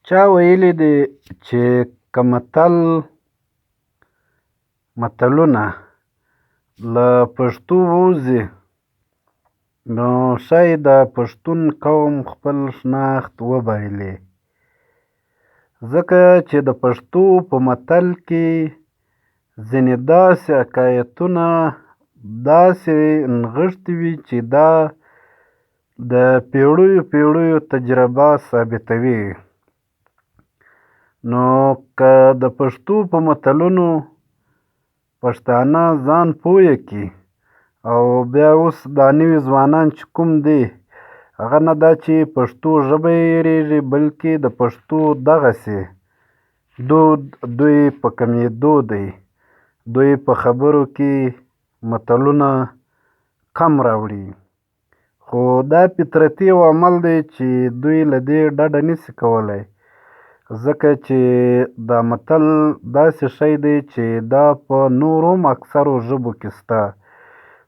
چا ویلي دي چې که متلونه له پښتو ووځي نو ښایي د پښتون قوم خپل شناخت وبایلي، ځکه چې د پښتو په متل کې ځینې داسې حکایتونه داسې نغښتي وي چې دا د پیړیو تجربه ثابتوي. نو که د پښتو په متلونو پښتانه ځان پوه کړي او بیا اوس دا نوي ځوانان چې کوم دي هغه نه دا چې پښتو ژبه یې هېرېږي، بلکې د پښتو دغسې دود دوی په کمېدو دی. دوی په خبرو کې متلونه کم راوړي، خو دا فطرتي یو عمل دی چې دوی له دې ډډه نشي کولی، ځکه چې دا متل داسې شی دی چې دا په نورو هم اکثرو ژبو کې شته،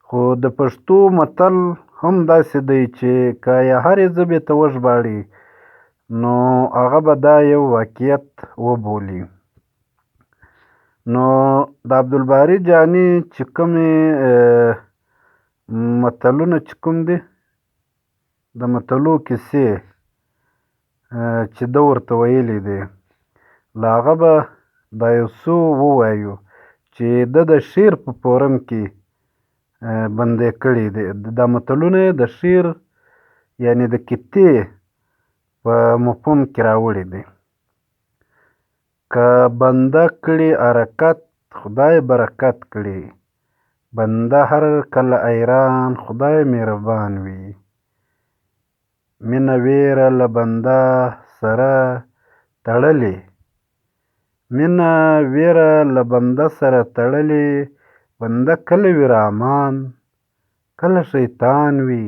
خو د پښتو متل هم داسې دی چې که یې هرې ژبې ته وژباړي نو هغه به دا یو واقعیت وبولي. نو د عبدالباري جهاني چې کومې متلونه چې کوم دي د متلو کیسې چې ده ورته ویلي دي له هغه به دا یو څو ووایو چې ده د شعر په فورم کې بندي کړي دي. دا متلونه یې د شعر یعنې د کتې په مفهوم کې راوړي دي. که بنده کړي حرکت خدای برکت کړي، بنده هر کله حیران خدای مهربان وي، مینه ویره له بنده سره تړلې، مینه ویره له بنده سره تړلې، بنده کله وي رحمان کله شیطان وي،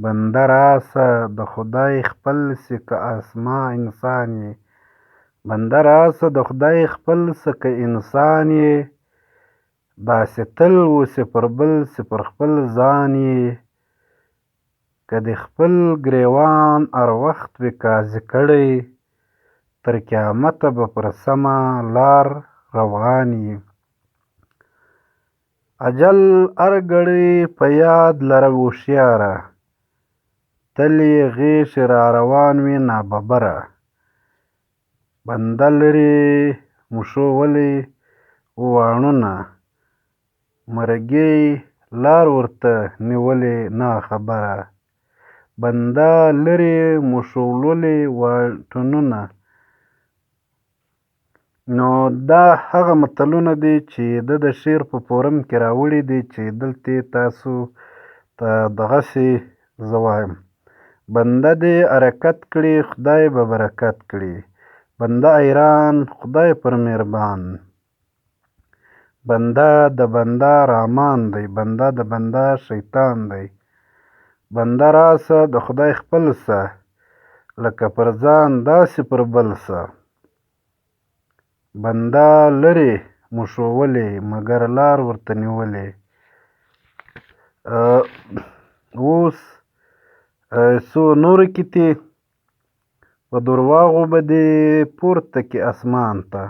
بنده راسه د خدای خپل سي که اسما انسان یې، بنده راسه د خدای خپل سه که انسان یې، داسې تل اوسې پر بل سي پر خپل ځان یې، که دې خپل ګریوان هر وخت وي قاضي کړی، تر قیامته به پر سمه لار روان یې. اجل هر ګړی په یاد لره هوښیاره، تل یې غیږې را روان وي ناببره، بنده لرې مشوولي واڼونه، مرګي لار ورته نیولې نه خبره، بنده لرې مشوولي واټنونه. نو دا هغه متلونه دي چې ده د شعر په فورم کې راوړي دي چې دلته تاسو ته دغسې زه وایم. بنده دې حرکت کړي خدای به برکت کړي، بنده حیران خدای پر مهربان، بنده د بنده رحمان دی، بنده د بنده شیطان دی، بنده راسه د خدای خپل سه لکه پر ځان داسې پر بل سه، بنده لرې مشوولي مګر لار ورته نیولې. اوس څو نورې کیتې په درواغو به دې پورته کړي اسمان ته،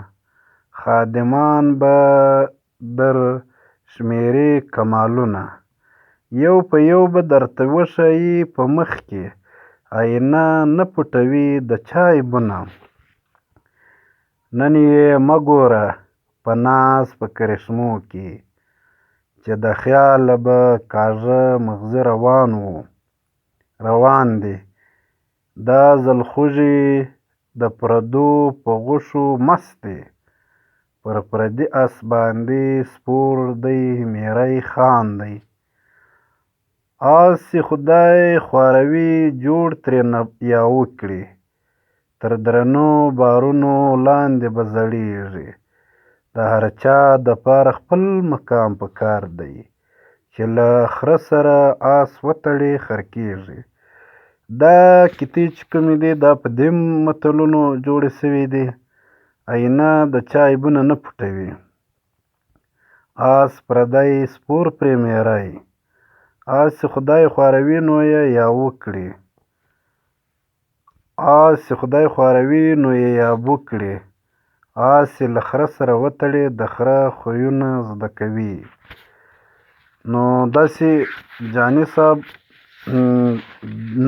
خادمان به در شمېري کمالونه، یو په یو به درته وښایي په مخ کې، آینه نه پټوي د چا عیبونه، نن یې مه ګوره په ناز په کرشمو کې، چې د خیاله به کاږه مغزي روان دي، دا ځلخوږي د پردو په غوښو مست دي، پر پردي اس باندې سپور دی میری خان دی، اس یې خدای خواروي جوړ ترېنه یا وکړي، تر درنو بارونو لاندې به ځړېږي، د هر چا دپاره خپل مقام پکار دی، چې له خره سره اس وتړي خر کېږي. دا کیتې چې کومې دي دا په دې متلونو جوړې سوي دي. آینه د چا عیبونه نه پټوي، اس پردی سپور پرې میری، اس خدای خواروي نو یې یا وکړي، آس خدای خوروي نو یې یابو کړي. آس یې له خره سره وتړي د خره خویونه زده کوي. نو داسې جاني صاحب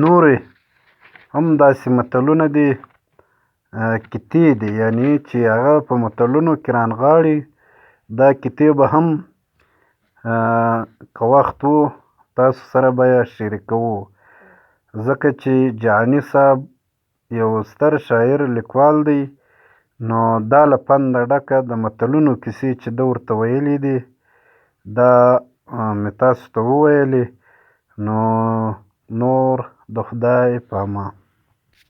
نورې هم داسې متلونه دي کیتې دي یعنې چې هغه په متلونو کې رانغاړي. دا کیتې به هم که وخت و تاسو سره به یې شریکوو ځکه چې جهاني صاحب یو ستر شاعر لیکوال دی. نو دا له پنده ډکه د متلونو کیسې چې ده ورته ویلي دي دا مې تاسو ته وویلې. نو نور د خدای په امان.